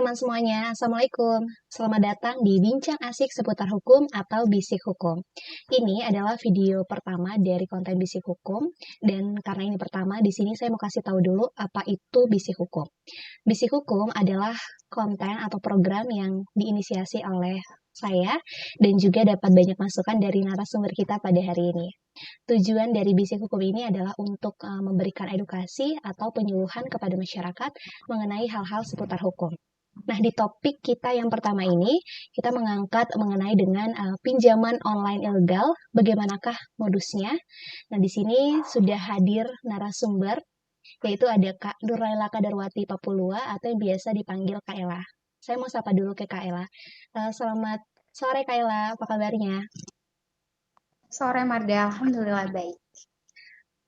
teman-teman semuanya, Assalamualaikum. Selamat datang di Bincang Asik Seputar Hukum atau Bisik Hukum. Ini adalah video pertama dari konten Bisik Hukum, dan karena ini pertama, di sini saya mau kasih tahu dulu apa itu Bisik Hukum. Bisik Hukum adalah konten atau program yang diinisiasi oleh saya dan juga dapat banyak masukan dari narasumber kita pada hari ini. Tujuan dari Bisik Hukum ini adalah untuk memberikan edukasi atau penyuluhan kepada masyarakat mengenai hal-hal seputar hukum. Nah, di topik kita yang pertama ini, kita mengangkat mengenai dengan pinjaman online ilegal, bagaimanakah modusnya. Nah, di sini sudah hadir narasumber, yaitu ada Kak Nurlaila Kadarwati Papulua atau yang biasa dipanggil Kak Ella. Saya mau sapa dulu ke Kak Ella. Selamat sore Kak Ella, apa kabarnya? Sore Marda, Alhamdulillah baik.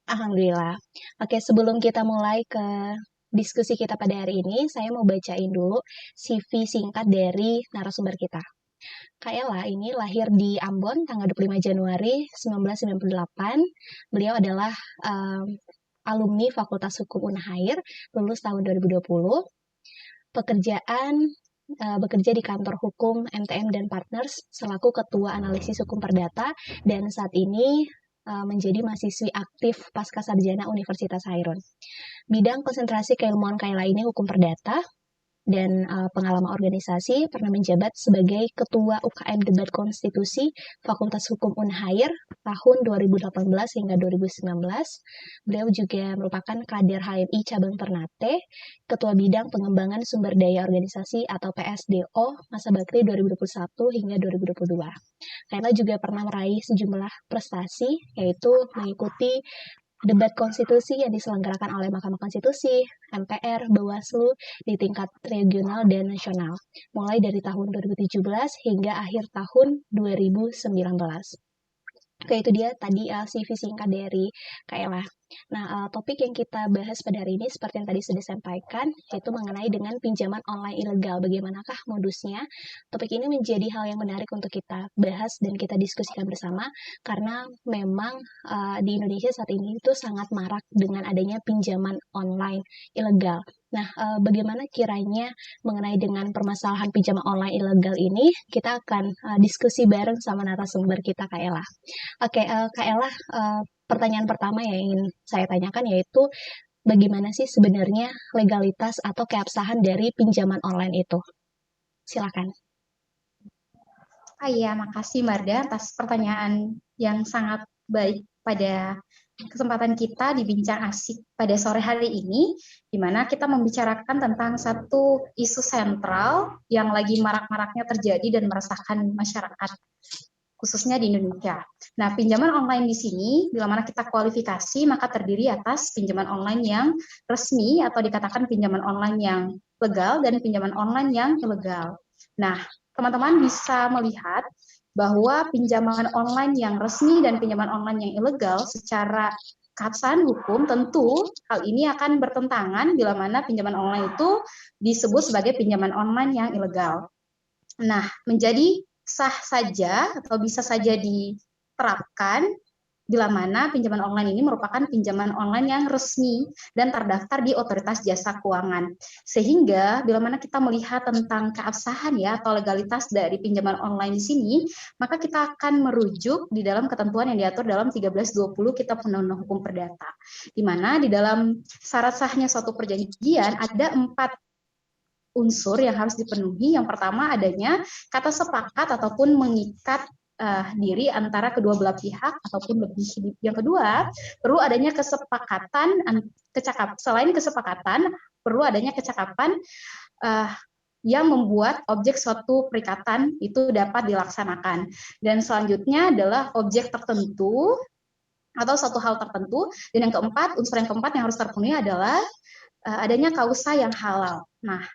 Alhamdulillah. Oke, sebelum kita mulai ke diskusi kita pada hari ini, saya mau bacain dulu CV singkat dari narasumber kita. Kak Ella ini lahir di Ambon tanggal 25 Januari 1998. Beliau adalah alumni Fakultas Hukum Unhair, lulus tahun 2020. Bekerja di kantor hukum MTM dan Partners selaku Ketua Analisis Hukum Perdata, dan saat ini menjadi mahasiswi aktif Pasca Sarjana Universitas Hairun. Bidang konsentrasi keilmuan Kak Ella ini hukum perdata, dan pengalaman organisasi pernah menjabat sebagai Ketua UKM Debat Konstitusi Fakultas Hukum Unhair tahun 2018 hingga 2019. Beliau juga merupakan kader HMI Cabang Ternate, Ketua Bidang Pengembangan Sumber Daya Organisasi atau PSDO masa bakti 2021 hingga 2022. Kayla juga pernah meraih sejumlah prestasi, yaitu mengikuti debat konstitusi yang diselenggarakan oleh Mahkamah Konstitusi, MPR, Bawaslu di tingkat regional dan nasional, mulai dari tahun 2017 hingga akhir tahun 2019. Oke, itu dia tadi CV singkat dari Kak Ella. Nah, topik yang kita bahas pada hari ini seperti yang tadi sudah disampaikan, yaitu mengenai dengan pinjaman online ilegal. Bagaimanakah modusnya? Topik ini menjadi hal yang menarik untuk kita bahas dan kita diskusikan bersama, karena memang di Indonesia saat ini itu sangat marak dengan adanya pinjaman online ilegal. Nah, bagaimana kiranya mengenai dengan permasalahan pinjaman online ilegal ini, kita akan diskusi bareng sama narasumber kita, Kak Ella. Oke, Kak Ella, pertanyaan pertama yang ingin saya tanyakan yaitu bagaimana sih sebenarnya legalitas atau keabsahan dari pinjaman online itu? Silakan. Iya, makasih Marda atas pertanyaan yang sangat baik pada kesempatan kita di Bincang Asik pada sore hari ini, di mana kita membicarakan tentang satu isu sentral yang lagi marak-maraknya terjadi dan meresahkan masyarakat, khususnya di Indonesia. Nah, pinjaman online di sini, bila mana kita kualifikasi, maka terdiri atas pinjaman online yang resmi atau dikatakan pinjaman online yang legal dan pinjaman online yang ilegal. Nah, teman-teman bisa melihat bahwa pinjaman online yang resmi dan pinjaman online yang ilegal secara keabsahan hukum tentu hal ini akan bertentangan bila mana pinjaman online itu disebut sebagai pinjaman online yang ilegal. Nah, menjadi sah saja atau bisa saja diterapkan bila mana pinjaman online ini merupakan pinjaman online yang resmi dan terdaftar di Otoritas Jasa Keuangan. Sehingga bila mana kita melihat tentang keabsahan ya atau legalitas dari pinjaman online di sini, maka kita akan merujuk di dalam ketentuan yang diatur dalam 1320 Kitab Undang-Undang Hukum Perdata. Di mana di dalam syarat sahnya suatu perjanjian ada 4 unsur yang harus dipenuhi. Yang pertama adanya kata sepakat ataupun mengikat diri antara kedua belah pihak ataupun lebih. Yang kedua, perlu adanya kesepakatan, selain kesepakatan, perlu adanya kecakapan yang membuat objek suatu perikatan itu dapat dilaksanakan. Dan selanjutnya adalah objek tertentu atau suatu hal tertentu. Dan yang keempat, unsur yang keempat yang harus terpenuhi adalah adanya kausa yang halal. Nah,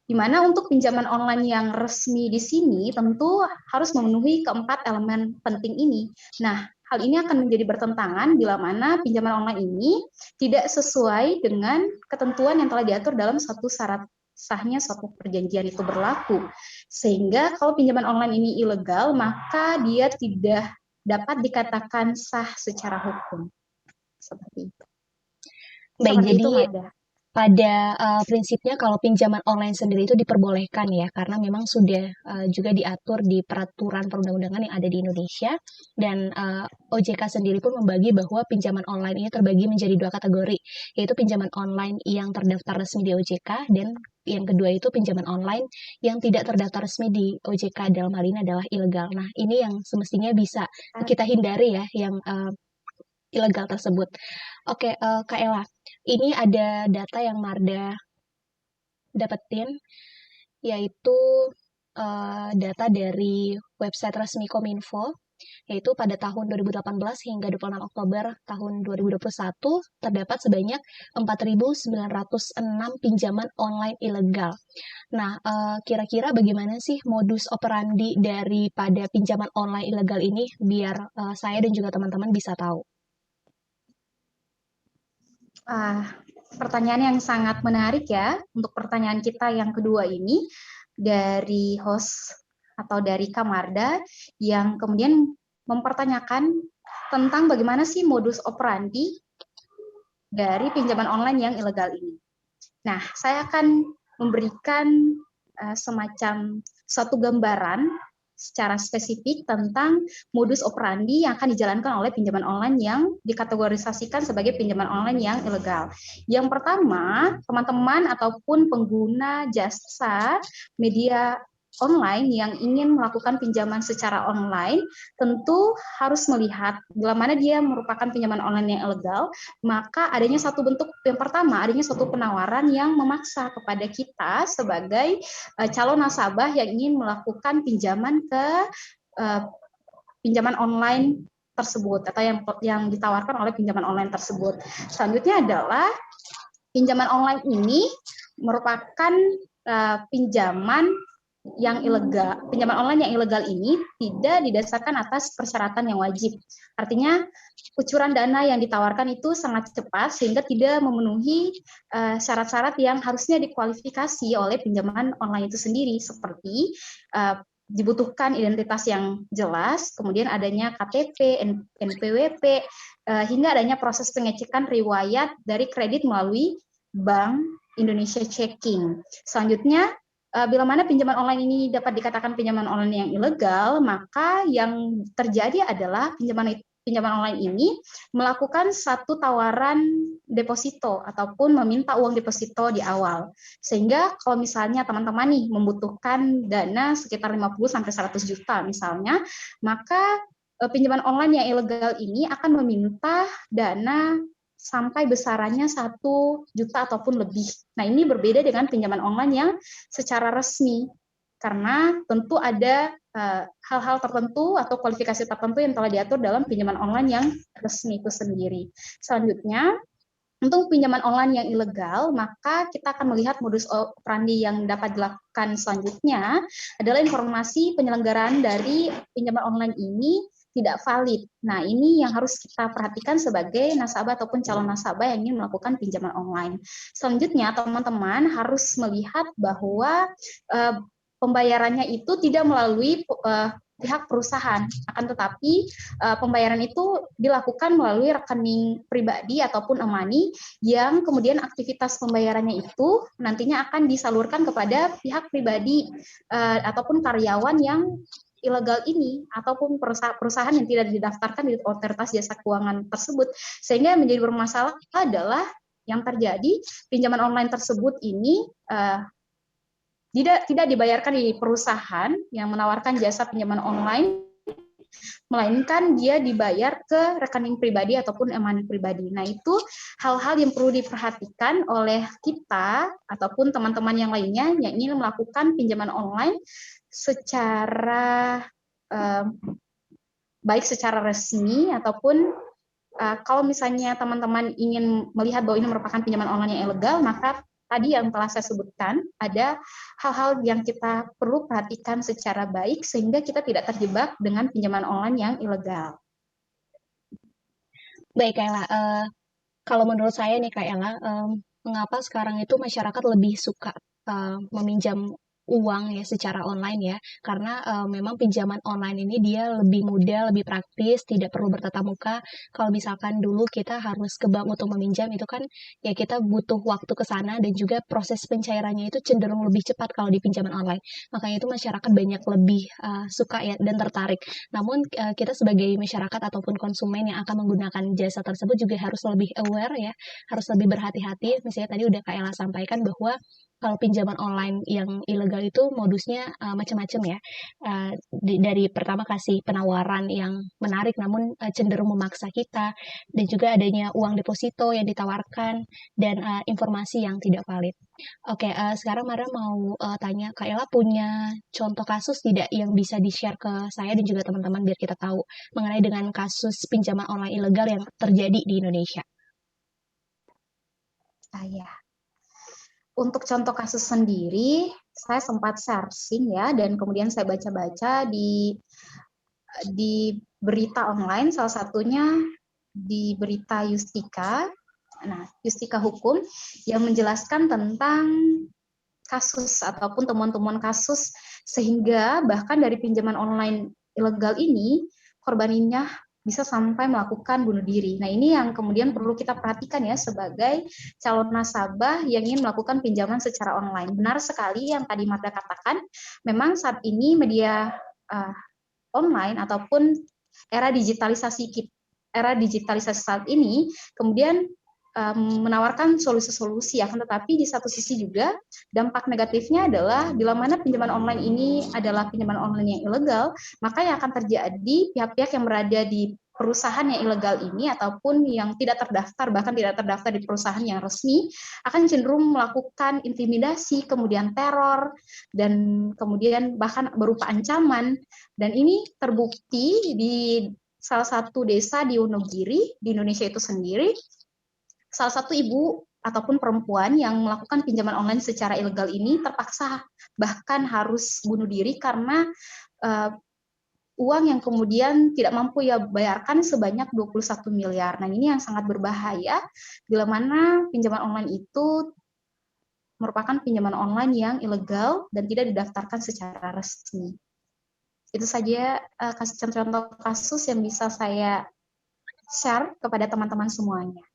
di mana untuk pinjaman online yang resmi di sini tentu harus memenuhi keempat elemen penting ini. Nah, hal ini akan menjadi bertentangan bila mana pinjaman online ini tidak sesuai dengan ketentuan yang telah diatur dalam suatu syarat sahnya suatu perjanjian itu berlaku. Sehingga kalau pinjaman online ini ilegal, maka dia tidak dapat dikatakan sah secara hukum. Seperti itu. Baik, Seperti jadi itu, Mada. pada prinsipnya kalau pinjaman online sendiri itu diperbolehkan ya, karena memang sudah juga diatur di peraturan perundang-undangan yang ada di Indonesia, dan OJK sendiri pun membagi bahwa pinjaman online ini terbagi menjadi dua kategori, yaitu pinjaman online yang terdaftar resmi di OJK, dan yang kedua itu pinjaman online yang tidak terdaftar resmi di OJK, dalam hal ini adalah ilegal. Nah, ini yang semestinya bisa kita hindari ya, yang ilegal tersebut. Oke, Kak Ella, ini ada data yang Marda dapetin, yaitu data dari website resmi Kominfo, yaitu pada tahun 2018 hingga 26 Oktober tahun 2021 terdapat sebanyak 4.906 pinjaman online ilegal. Nah, kira-kira bagaimana sih modus operandi daripada pinjaman online ilegal ini, biar saya dan juga teman-teman bisa tahu? Pertanyaan yang sangat menarik ya untuk pertanyaan kita yang kedua ini dari host atau dari Kamarda yang kemudian mempertanyakan tentang bagaimana sih modus operandi dari pinjaman online yang ilegal ini. Nah, saya akan memberikan semacam suatu gambaran secara spesifik tentang modus operandi yang akan dijalankan oleh pinjaman online yang dikategorisasikan sebagai pinjaman online yang ilegal. Yang pertama, teman-teman ataupun pengguna jasa media online yang ingin melakukan pinjaman secara online tentu harus melihat bila mana dia merupakan pinjaman online yang ilegal, maka adanya satu bentuk, yang pertama adanya satu penawaran yang memaksa kepada kita sebagai calon nasabah yang ingin melakukan pinjaman ke pinjaman online tersebut atau yang ditawarkan oleh pinjaman online tersebut. Selanjutnya adalah pinjaman online ini merupakan pinjaman yang ilegal. Pinjaman online yang ilegal ini tidak didasarkan atas persyaratan yang wajib. Artinya kucuran dana yang ditawarkan itu sangat cepat sehingga tidak memenuhi syarat-syarat yang harusnya dikualifikasi oleh pinjaman online itu sendiri, seperti dibutuhkan identitas yang jelas, kemudian adanya KTP, NPWP, hingga adanya proses pengecekan riwayat dari kredit melalui Bank Indonesia Checking. Selanjutnya, bila mana pinjaman online ini dapat dikatakan pinjaman online yang ilegal, maka yang terjadi adalah pinjaman online ini melakukan satu tawaran deposito ataupun meminta uang deposito di awal. Sehingga kalau misalnya teman-teman nih membutuhkan dana sekitar 50 sampai 100 juta misalnya, maka pinjaman online yang ilegal ini akan meminta dana sampai besarannya 1 juta ataupun lebih. Nah, ini berbeda dengan pinjaman online yang secara resmi, karena tentu ada hal-hal tertentu atau kualifikasi tertentu yang telah diatur dalam pinjaman online yang resmi itu sendiri. Selanjutnya, untuk pinjaman online yang ilegal, maka kita akan melihat modus operandi yang dapat dilakukan selanjutnya adalah informasi penyelenggaraan dari pinjaman online ini tidak valid. Nah, ini yang harus kita perhatikan sebagai nasabah ataupun calon nasabah yang ingin melakukan pinjaman online. Selanjutnya, teman-teman harus melihat bahwa pembayarannya itu tidak melalui pihak perusahaan, akan tetapi pembayaran itu dilakukan melalui rekening pribadi ataupun e-money yang kemudian aktivitas pembayarannya itu nantinya akan disalurkan kepada pihak pribadi ataupun karyawan yang ilegal ini ataupun perusahaan yang tidak didaftarkan di otoritas jasa keuangan tersebut. Sehingga yang menjadi bermasalah adalah yang terjadi pinjaman online tersebut ini tidak dibayarkan di perusahaan yang menawarkan jasa pinjaman online, melainkan dia dibayar ke rekening pribadi ataupun e-money pribadi. Nah, itu hal-hal yang perlu diperhatikan oleh kita ataupun teman-teman yang lainnya yang ingin melakukan pinjaman online secara baik secara resmi ataupun kalau misalnya teman-teman ingin melihat bahwa ini merupakan pinjaman online yang ilegal, maka tadi yang telah saya sebutkan, ada hal-hal yang kita perlu perhatikan secara baik sehingga kita tidak terjebak dengan pinjaman online yang ilegal. Baik, Kak Ella. Kalau menurut saya nih, Kak Ella, mengapa sekarang itu masyarakat lebih suka meminjam uang ya secara online ya, karena memang pinjaman online ini dia lebih mudah, lebih praktis, tidak perlu bertatap muka. Kalau misalkan dulu kita harus ke bank untuk meminjam itu kan ya kita butuh waktu ke sana dan juga proses pencairannya itu cenderung lebih cepat kalau di pinjaman online. Makanya itu masyarakat banyak lebih suka ya dan tertarik. Namun kita sebagai masyarakat ataupun konsumen yang akan menggunakan jasa tersebut juga harus lebih aware ya, harus lebih berhati-hati. Misalnya tadi udah Kak Ella sampaikan bahwa kalau pinjaman online yang ilegal itu modusnya macam-macam ya. Dari pertama kasih penawaran yang menarik namun cenderung memaksa kita, dan juga adanya uang deposito yang ditawarkan, dan informasi yang tidak valid. Oke, sekarang Mara mau tanya, Kak Ella punya contoh kasus tidak yang bisa di-share ke saya dan juga teman-teman biar kita tahu mengenai dengan kasus pinjaman online ilegal yang terjadi di Indonesia? Ya. Untuk contoh kasus sendiri, saya sempat searching ya, dan kemudian saya baca-baca di berita online, salah satunya di berita Yustika. Nah, Yustika Hukum yang menjelaskan tentang kasus ataupun temuan-temuan kasus sehingga bahkan dari pinjaman online ilegal ini korbannya bisa sampai melakukan bunuh diri. Nah, ini yang kemudian perlu kita perhatikan ya sebagai calon nasabah yang ingin melakukan pinjaman secara online. Benar sekali yang tadi Marda katakan, memang saat ini media online ataupun era digitalisasi saat ini kemudian menawarkan solusi-solusi, akan tetapi di satu sisi juga dampak negatifnya adalah bila mana pinjaman online ini adalah pinjaman online yang ilegal, maka yang akan terjadi pihak-pihak yang berada di perusahaan yang ilegal ini ataupun yang tidak terdaftar, bahkan tidak terdaftar di perusahaan yang resmi, akan cenderung melakukan intimidasi, kemudian teror, dan kemudian bahkan berupa ancaman. Dan ini terbukti di salah satu desa di Wonogiri, di Indonesia itu sendiri, salah satu ibu ataupun perempuan yang melakukan pinjaman online secara ilegal ini terpaksa bahkan harus bunuh diri karena uang yang kemudian tidak mampu ia bayarkan sebanyak 21 miliar. Nah, ini yang sangat berbahaya bila mana pinjaman online itu merupakan pinjaman online yang ilegal dan tidak didaftarkan secara resmi. Itu saja contoh kasus yang bisa saya share kepada teman-teman semuanya.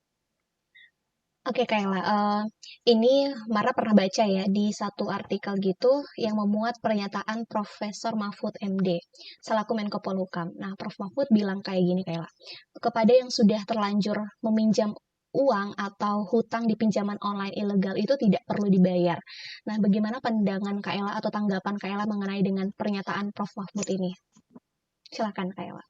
Oke, Kayla, ini Mara pernah baca ya di satu artikel gitu yang memuat pernyataan Profesor Mahfud MD selaku Menko Polhukam. Nah, Prof. Mahfud bilang kayak gini, Kayla, kepada yang sudah terlanjur meminjam uang atau hutang di pinjaman online ilegal itu tidak perlu dibayar. Nah, bagaimana pandangan Kayla atau tanggapan Kayla mengenai dengan pernyataan Prof. Mahfud ini? Silakan, Kayla.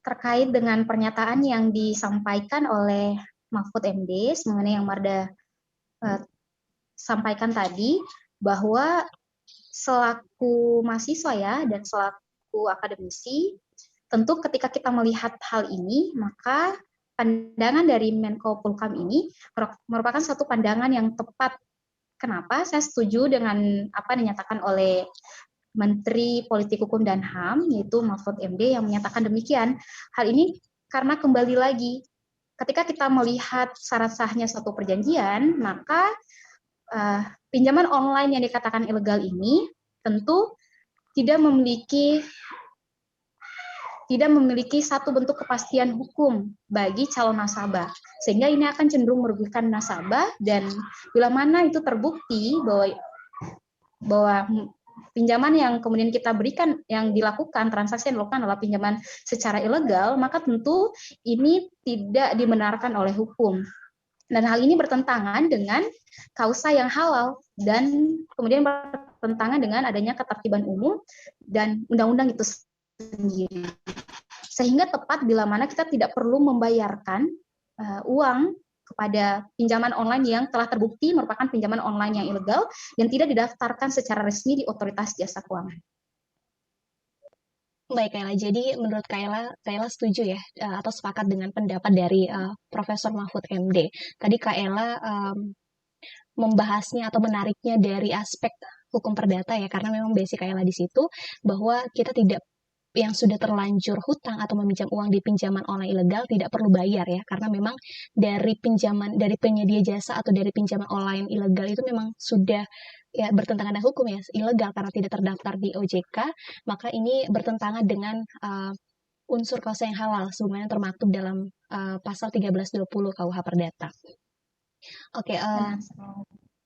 Terkait dengan pernyataan yang disampaikan oleh Mahfud MD mengenai yang Marda sampaikan tadi, bahwa selaku mahasiswa ya dan selaku akademisi, tentu ketika kita melihat hal ini, maka pandangan dari Menko Polhukam ini merupakan satu pandangan yang tepat. Kenapa? Saya setuju dengan apa yang dinyatakan oleh Menteri Politik Hukum dan HAM, yaitu Mahfud MD, yang menyatakan demikian. Hal ini karena kembali lagi, ketika kita melihat syarat sahnya suatu perjanjian, maka pinjaman online yang dikatakan ilegal ini tentu tidak memiliki satu bentuk kepastian hukum bagi calon nasabah, sehingga ini akan cenderung merugikan nasabah. Dan bila mana itu terbukti bahwa pinjaman yang kemudian kita berikan, yang dilakukan, transaksi yang dilakukan adalah pinjaman secara ilegal, maka tentu ini tidak dibenarkan oleh hukum. Dan hal ini bertentangan dengan kausa yang halal dan kemudian bertentangan dengan adanya ketertiban umum dan undang-undang itu sendiri. Sehingga tepat bila mana kita tidak perlu membayarkan uang kepada pinjaman online yang telah terbukti merupakan pinjaman online yang ilegal dan tidak didaftarkan secara resmi di Otoritas Jasa Keuangan. Baik, Kayla. Jadi menurut Kayla setuju ya atau sepakat dengan pendapat dari Profesor Mahfud MD. Tadi Kayla membahasnya atau menariknya dari aspek hukum perdata ya, karena memang basic Kayla di situ bahwa kita tidak yang sudah terlanjur hutang atau meminjam uang di pinjaman online ilegal tidak perlu bayar ya, karena memang dari penyedia jasa atau dari pinjaman online ilegal itu memang sudah ya bertentangan dengan hukum ya, ilegal karena tidak terdaftar di OJK, maka ini bertentangan dengan unsur kausa yang halal sebagaimana termaktub dalam pasal 1320 KUH Perdata. Oke,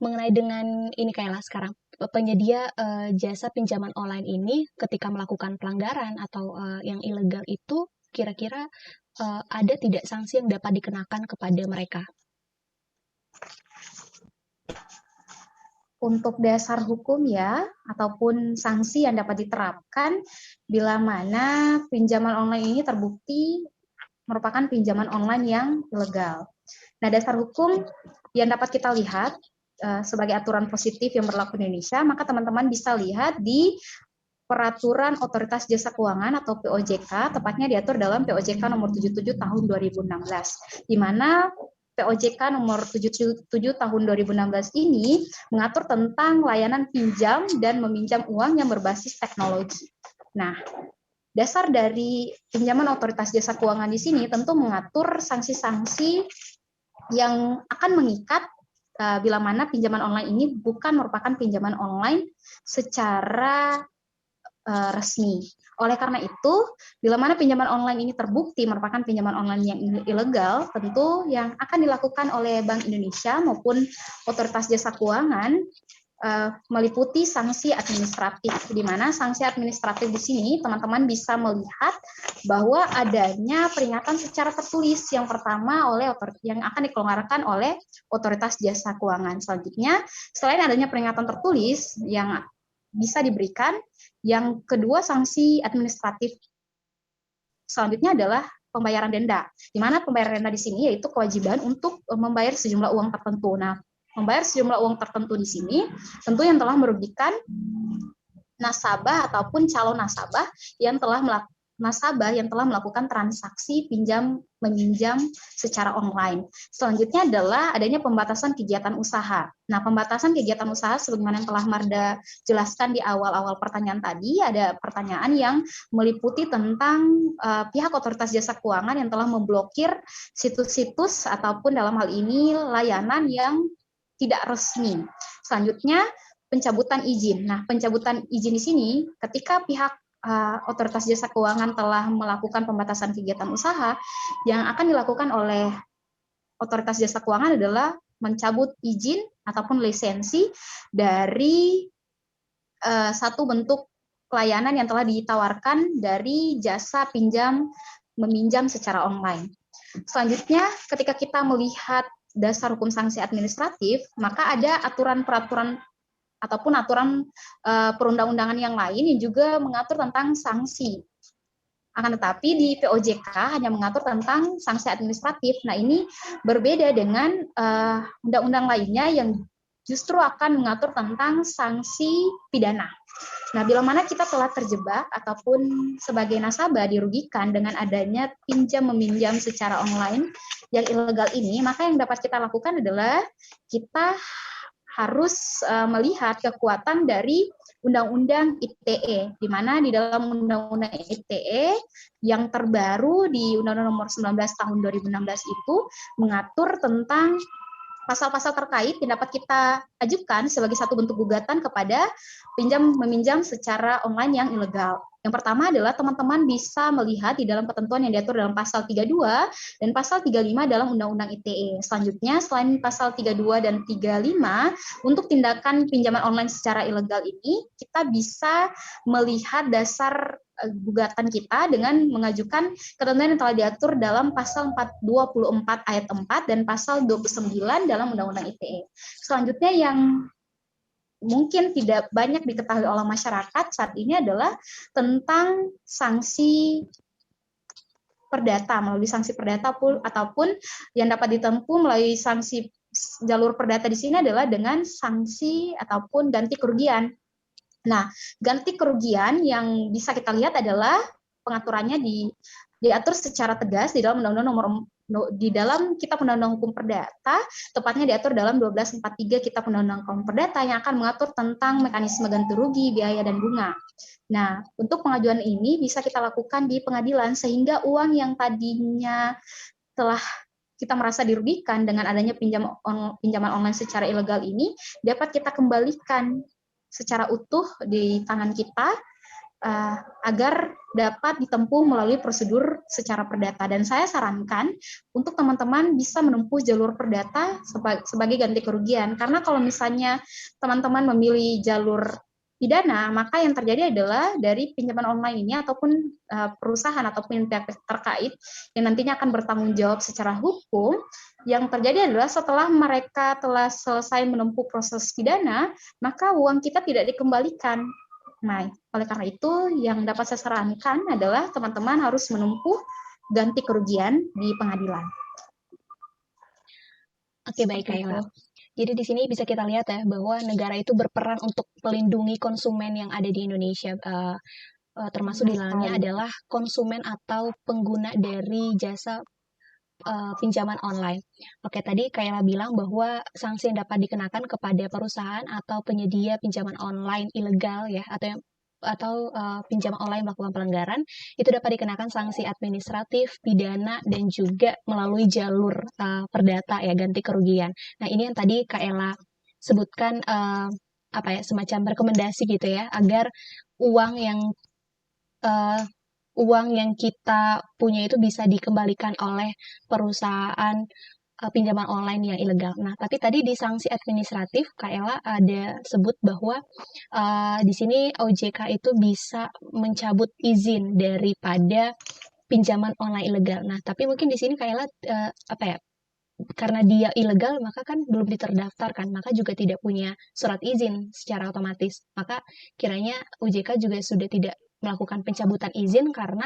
mengenai dengan ini Kayla sekarang, penyedia jasa pinjaman online ini ketika melakukan pelanggaran atau yang ilegal itu kira-kira ada tidak sanksi yang dapat dikenakan kepada mereka? Untuk dasar hukum ya, ataupun sanksi yang dapat diterapkan bila mana pinjaman online ini terbukti merupakan pinjaman online yang ilegal. Nah, dasar hukum yang dapat kita lihat sebagai aturan positif yang berlaku di Indonesia, maka teman-teman bisa lihat di Peraturan Otoritas Jasa Keuangan atau POJK, tepatnya diatur dalam POJK nomor 77 tahun 2016, di mana POJK nomor 77 tahun 2016 ini mengatur tentang layanan pinjam dan meminjam uang yang berbasis teknologi. Nah, dasar dari pinjaman otoritas jasa keuangan di sini tentu mengatur sanksi-sanksi yang akan mengikat bila mana pinjaman online ini bukan merupakan pinjaman online secara resmi. Oleh karena itu, bila mana pinjaman online ini terbukti merupakan pinjaman online yang ilegal, tentu yang akan dilakukan oleh Bank Indonesia maupun Otoritas Jasa Keuangan meliputi sanksi administratif, di mana sanksi administratif di sini teman-teman bisa melihat bahwa adanya peringatan secara tertulis yang pertama yang akan dikeluarkan oleh Otoritas Jasa Keuangan. Selanjutnya, selain adanya peringatan tertulis yang bisa diberikan, yang kedua sanksi administratif selanjutnya adalah pembayaran denda, di mana pembayaran denda di sini yaitu kewajiban untuk membayar sejumlah uang tertentu. Nah, membayar sejumlah uang tertentu di sini tentu yang telah merugikan nasabah ataupun calon nasabah yang telah melakukan transaksi pinjam meminjam secara online. Selanjutnya adalah adanya pembatasan kegiatan usaha. Nah, pembatasan kegiatan usaha sebagaimana yang telah Marda jelaskan di awal-awal pertanyaan tadi, ada pertanyaan yang meliputi tentang pihak Otoritas Jasa Keuangan yang telah memblokir situs-situs ataupun dalam hal ini layanan yang tidak resmi. Selanjutnya, pencabutan izin. Nah, pencabutan izin di sini ketika pihak Otoritas Jasa Keuangan telah melakukan pembatasan kegiatan usaha, yang akan dilakukan oleh Otoritas Jasa Keuangan adalah mencabut izin ataupun lisensi dari satu bentuk pelayanan yang telah ditawarkan dari jasa pinjam meminjam secara online. Selanjutnya, ketika kita melihat dasar hukum sanksi administratif, maka ada aturan-peraturan ataupun aturan perundang-undangan yang lain yang juga mengatur tentang sanksi. Akan tetapi di POJK hanya mengatur tentang sanksi administratif. Nah, ini berbeda dengan undang-undang lainnya yang justru akan mengatur tentang sanksi pidana. Nah, bila mana kita telah terjebak ataupun sebagai nasabah dirugikan dengan adanya pinjam-meminjam secara online yang ilegal ini, maka yang dapat kita lakukan adalah kita harus melihat kekuatan dari Undang-Undang ITE, di mana di dalam Undang-Undang ITE yang terbaru di Undang-Undang Nomor 19 Tahun 2016 itu mengatur tentang pasal-pasal terkait yang dapat kita ajukan sebagai satu bentuk gugatan kepada pinjam-meminjam secara online yang ilegal. Yang pertama adalah teman-teman bisa melihat di dalam ketentuan yang diatur dalam pasal 32 dan pasal 35 dalam Undang-Undang ITE. Selanjutnya, selain pasal 32 dan 35, untuk tindakan pinjaman online secara ilegal ini, kita bisa melihat dasar gugatan kita dengan mengajukan ketentuan yang telah diatur dalam pasal 424 ayat 4 dan pasal 29 dalam Undang-Undang ITE. Selanjutnya yang mungkin tidak banyak diketahui oleh masyarakat saat ini adalah tentang sanksi perdata, melalui sanksi perdata ataupun yang dapat ditempuh melalui sanksi jalur perdata di sini adalah dengan sanksi ataupun ganti kerugian. Nah, ganti kerugian yang bisa kita lihat adalah pengaturannya diatur secara tegas di dalam Undang-Undang Nomor di dalam Kitab Undang-Undang Hukum Perdata, tepatnya diatur dalam 1243 Kitab Undang-Undang Hukum Perdata yang akan mengatur tentang mekanisme ganti rugi, biaya, dan bunga. Nah, untuk pengajuan ini bisa kita lakukan di pengadilan sehingga uang yang tadinya telah kita merasa dirugikan dengan adanya pinjaman online secara ilegal ini dapat kita kembalikan secara utuh di tangan kita agar dapat ditempuh melalui prosedur secara perdata. Dan saya sarankan untuk teman-teman bisa menempuh jalur perdata sebagai ganti kerugian. Karena kalau misalnya teman-teman memilih jalur pidana, maka yang terjadi adalah dari pinjaman online ini ataupun perusahaan ataupun pihak terkait yang nantinya akan bertanggung jawab secara hukum, yang terjadi adalah setelah mereka telah selesai menempuh proses pidana, maka uang kita tidak dikembalikan. Nah, oleh karena itu yang dapat saya sarankan adalah teman-teman harus menempuh ganti kerugian di pengadilan. Oke, baik Kayla. Jadi di sini bisa kita lihat ya bahwa negara itu berperan untuk melindungi konsumen yang ada di Indonesia. Termasuk di dalamnya adalah konsumen atau pengguna dari jasa pinjaman online. Oke, tadi Kayla bilang bahwa sanksi yang dapat dikenakan kepada perusahaan atau penyedia pinjaman online ilegal ya atau pinjaman online melakukan pelanggaran itu dapat dikenakan sanksi administratif, pidana, dan juga melalui jalur perdata ya, ganti kerugian. Nah, ini yang tadi Kayla sebutkan semacam rekomendasi gitu ya, agar uang yang kita punya itu bisa dikembalikan oleh perusahaan pinjaman online yang ilegal. Nah, tapi tadi di sanksi administratif, Kak Ella ada sebut bahwa di sini OJK itu bisa mencabut izin daripada pinjaman online ilegal. Nah, tapi mungkin di sini Kak Ella karena dia ilegal, maka kan belum diterdaftarkan, maka juga tidak punya surat izin secara otomatis. Maka kiranya OJK juga sudah tidak melakukan pencabutan izin karena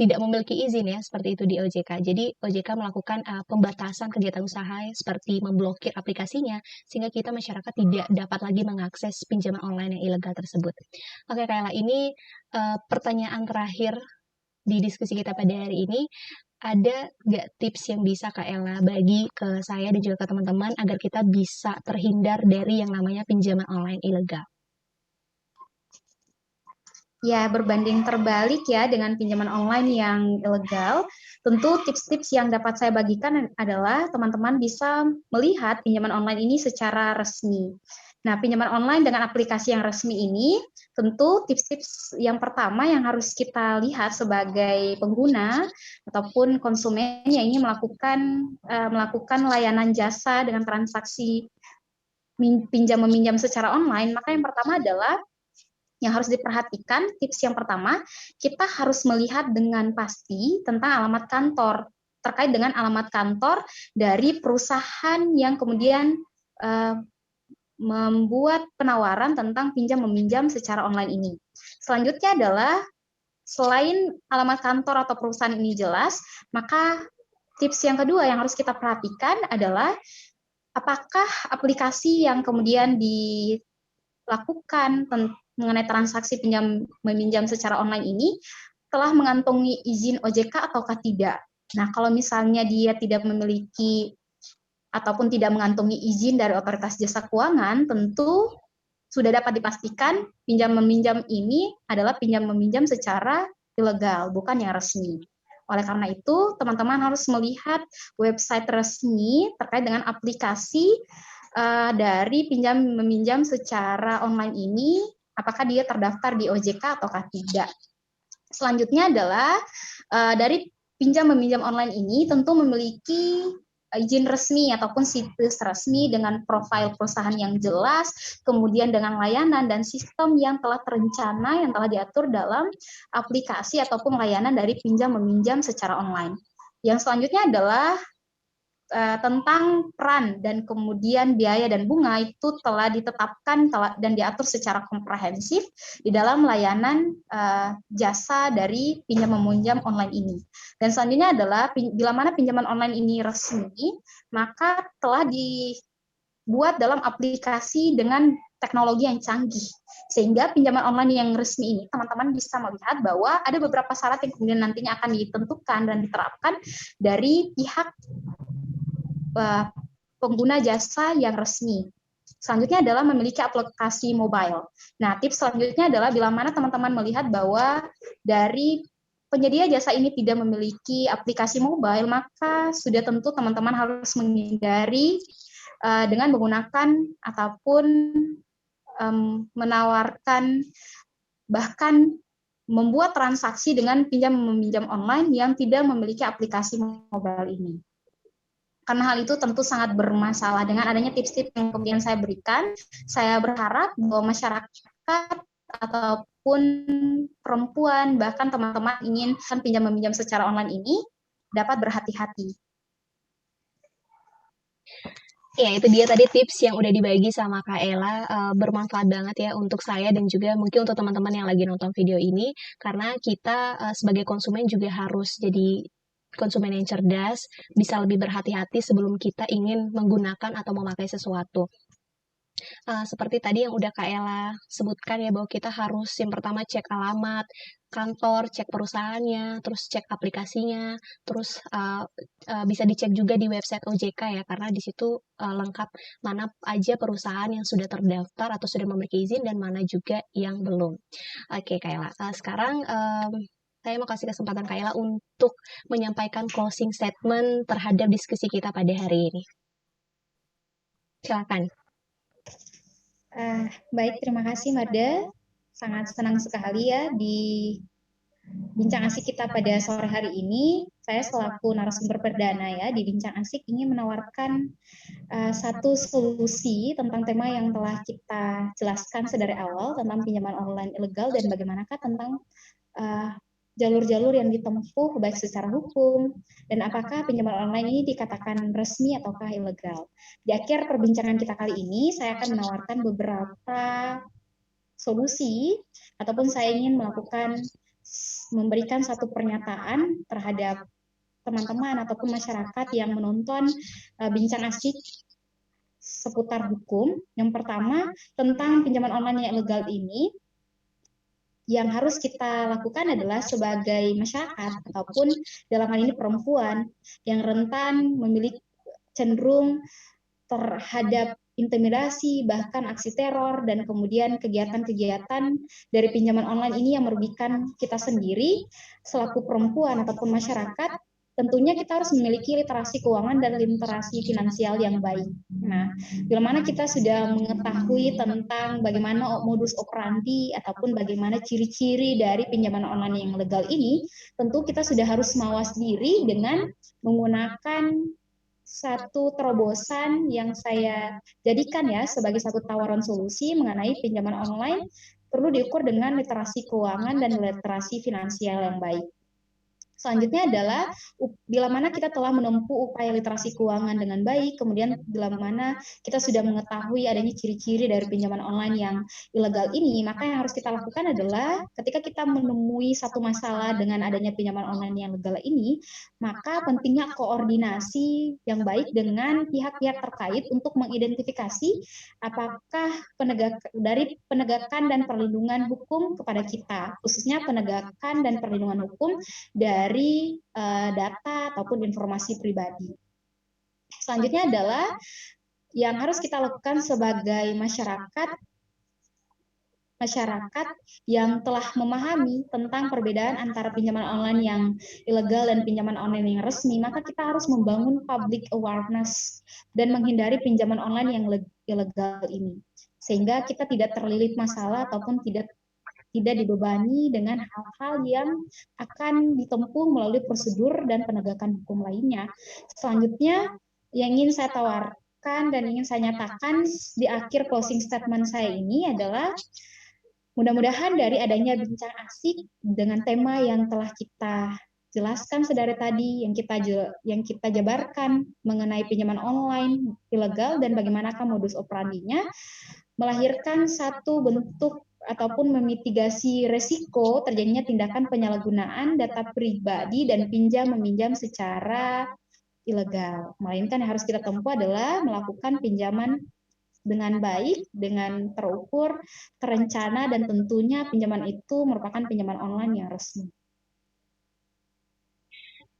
tidak memiliki izin ya, seperti itu di OJK. Jadi OJK melakukan pembatasan kegiatan usaha ya, seperti memblokir aplikasinya, sehingga kita masyarakat tidak dapat lagi mengakses pinjaman online yang ilegal tersebut. Oke, Kayla, ini pertanyaan terakhir di diskusi kita pada hari ini. Ada nggak tips yang bisa Kak Ella bagi ke saya dan juga ke teman-teman agar kita bisa terhindar dari yang namanya pinjaman online ilegal? Ya, berbanding terbalik ya dengan pinjaman online yang ilegal, tentu tips-tips yang dapat saya bagikan adalah teman-teman bisa melihat pinjaman online ini secara resmi. Nah, pinjaman online dengan aplikasi yang resmi ini, tentu tips-tips yang pertama yang harus kita lihat sebagai pengguna ataupun konsumen yang ingin melakukan layanan jasa dengan transaksi pinjam-meminjam secara online, maka yang pertama adalah yang harus diperhatikan, tips yang pertama, kita harus melihat dengan pasti tentang alamat kantor, terkait dengan alamat kantor dari perusahaan yang kemudian membuat penawaran tentang pinjam-meminjam secara online ini. Selanjutnya adalah, selain alamat kantor atau perusahaan ini jelas, maka tips yang kedua yang harus kita perhatikan adalah, apakah aplikasi yang kemudian dilakukan mengenai transaksi pinjam-meminjam secara online ini telah mengantongi izin OJK ataukah tidak. Nah, kalau misalnya dia tidak memiliki ataupun tidak mengantongi izin dari Otoritas Jasa Keuangan, tentu sudah dapat dipastikan pinjam-meminjam ini adalah pinjam-meminjam secara ilegal, bukan yang resmi. Oleh karena itu, teman-teman harus melihat website resmi terkait dengan aplikasi dari pinjam-meminjam secara online ini, apakah dia terdaftar di OJK ataukah tidak. Selanjutnya adalah dari pinjam-meminjam online ini tentu memiliki izin resmi ataupun situs resmi dengan profil perusahaan yang jelas, kemudian dengan layanan dan sistem yang telah terencana, yang telah diatur dalam aplikasi ataupun layanan dari pinjam-meminjam secara online. Yang selanjutnya adalah tentang peran dan kemudian biaya dan bunga itu telah ditetapkan dan diatur secara komprehensif di dalam layanan jasa dari pinjam-meminjam online ini. Dan selanjutnya adalah, bila mana pinjaman online ini resmi, maka telah dibuat dalam aplikasi dengan teknologi yang canggih. Sehingga pinjaman online yang resmi ini, teman-teman bisa melihat bahwa ada beberapa syarat yang kemudian nantinya akan ditentukan dan diterapkan dari pihak pengguna jasa yang resmi. Selanjutnya adalah memiliki aplikasi mobile. Nah, tips selanjutnya adalah bila mana teman-teman melihat bahwa dari penyedia jasa ini tidak memiliki aplikasi mobile, maka sudah tentu teman-teman harus menghindari dengan menggunakan ataupun menawarkan bahkan membuat transaksi dengan pinjam-meminjam online yang tidak memiliki aplikasi mobile ini. Karena hal itu tentu sangat bermasalah. Dengan adanya tips-tips yang kemudian saya berikan, saya berharap bahwa masyarakat ataupun perempuan, bahkan teman-teman ingin pinjam-meminjam secara online ini dapat berhati-hati. Ya, itu dia tadi tips yang udah dibagi sama Kak Ella, bermanfaat banget ya untuk saya dan juga mungkin untuk teman-teman yang lagi nonton video ini, karena kita sebagai konsumen juga harus jadi konsumen yang cerdas, bisa lebih berhati-hati sebelum kita ingin menggunakan atau memakai sesuatu. Seperti tadi yang udah Kak Ella sebutkan ya, bahwa kita harus yang pertama cek alamat kantor, cek perusahaannya, terus cek aplikasinya, terus bisa dicek juga di website OJK ya, karena di situ lengkap mana aja perusahaan yang sudah terdaftar atau sudah memiliki izin dan mana juga yang belum. Oke, Kak Ella. Sekarang saya mau kasih kesempatan Kak Ella untuk menyampaikan closing statement terhadap diskusi kita pada hari ini. Silakan. Baik, terima kasih Mada. Sangat senang sekali ya di bincang asik kita pada sore hari ini. Saya selaku narasumber perdana ya di bincang asik ingin menawarkan satu solusi tentang tema yang telah kita jelaskan sedari awal tentang pinjaman online ilegal dan bagaimanakah tentang jalur-jalur yang ditempuh baik secara hukum dan apakah pinjaman online ini dikatakan resmi ataukah ilegal. Di akhir perbincangan kita kali ini saya akan menawarkan beberapa solusi ataupun saya ingin memberikan satu pernyataan terhadap teman-teman ataupun masyarakat yang menonton bincang asik seputar hukum. Yang pertama, tentang pinjaman online yang ilegal ini, yang harus kita lakukan adalah sebagai masyarakat ataupun dalam hal ini perempuan yang rentan memiliki cenderung terhadap intimidasi, bahkan aksi teror, dan kemudian kegiatan-kegiatan dari pinjaman online ini yang merugikan kita sendiri selaku perempuan ataupun masyarakat. Tentunya kita harus memiliki literasi keuangan dan literasi finansial yang baik. Nah, bila mana kita sudah mengetahui tentang bagaimana modus operandi ataupun bagaimana ciri-ciri dari pinjaman online yang legal ini, tentu kita sudah harus mawas diri dengan menggunakan satu terobosan yang saya jadikan ya sebagai satu tawaran solusi mengenai pinjaman online perlu diukur dengan literasi keuangan dan literasi finansial yang baik. Selanjutnya adalah bila mana kita telah menempuh upaya literasi keuangan dengan baik, kemudian bila mana kita sudah mengetahui adanya ciri-ciri dari pinjaman online yang ilegal ini, maka yang harus kita lakukan adalah ketika kita menemui satu masalah dengan adanya pinjaman online yang legal ini, maka pentingnya koordinasi yang baik dengan pihak-pihak terkait untuk mengidentifikasi apakah dari penegakan dan perlindungan hukum kepada kita, khususnya penegakan dan perlindungan hukum dari data ataupun informasi pribadi. Selanjutnya adalah yang harus kita lakukan sebagai masyarakat yang telah memahami tentang perbedaan antara pinjaman online yang ilegal dan pinjaman online yang resmi, maka kita harus membangun public awareness dan menghindari pinjaman online yang ilegal ini. Sehingga kita tidak terlilit masalah ataupun tidak dibebani dengan hal-hal yang akan ditempuh melalui prosedur dan penegakan hukum lainnya. Selanjutnya, yang ingin saya tawarkan dan ingin saya nyatakan di akhir closing statement saya ini adalah mudah-mudahan dari adanya bincang asik dengan tema yang telah kita jelaskan sedari tadi, yang kita jabarkan mengenai pinjaman online ilegal dan bagaimanakah modus operandinya, melahirkan satu bentuk ataupun memitigasi resiko terjadinya tindakan penyalahgunaan data pribadi dan pinjam-meminjam secara ilegal. Melainkan yang harus kita tempuh adalah melakukan pinjaman dengan baik, dengan terukur, terencana, dan tentunya pinjaman itu merupakan pinjaman online yang resmi.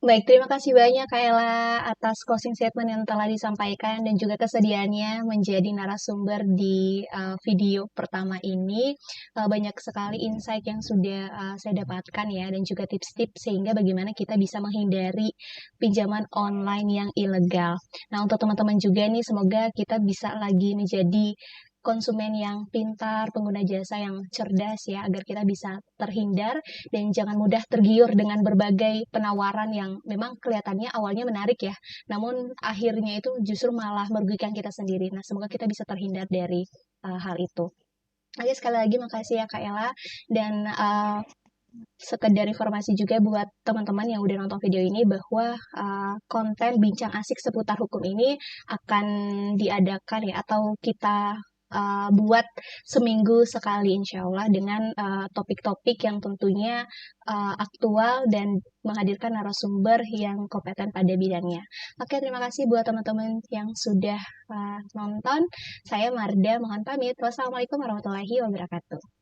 Baik, terima kasih banyak Kak Ella atas closing statement yang telah disampaikan dan juga kesediaannya menjadi narasumber di video pertama ini. Banyak sekali insight yang sudah saya dapatkan ya dan juga tips-tips sehingga bagaimana kita bisa menghindari pinjaman online yang ilegal. Nah, untuk teman-teman juga nih semoga kita bisa lagi menjadi konsumen yang pintar, pengguna jasa yang cerdas ya, agar kita bisa terhindar dan jangan mudah tergiur dengan berbagai penawaran yang memang kelihatannya awalnya menarik ya, namun akhirnya itu justru malah merugikan kita sendiri. Nah, semoga kita bisa terhindar dari hal itu. Oke, sekali lagi makasih ya Kak Ella, dan sekedar informasi juga buat teman-teman yang udah nonton video ini bahwa konten bincang asik seputar hukum ini akan diadakan ya atau kita buat seminggu sekali insya Allah dengan topik-topik yang tentunya aktual dan menghadirkan narasumber yang kompeten pada bidangnya. Oke, terima kasih buat teman-teman yang sudah nonton. Saya Marda, mohon pamit. Wassalamualaikum warahmatullahi wabarakatuh.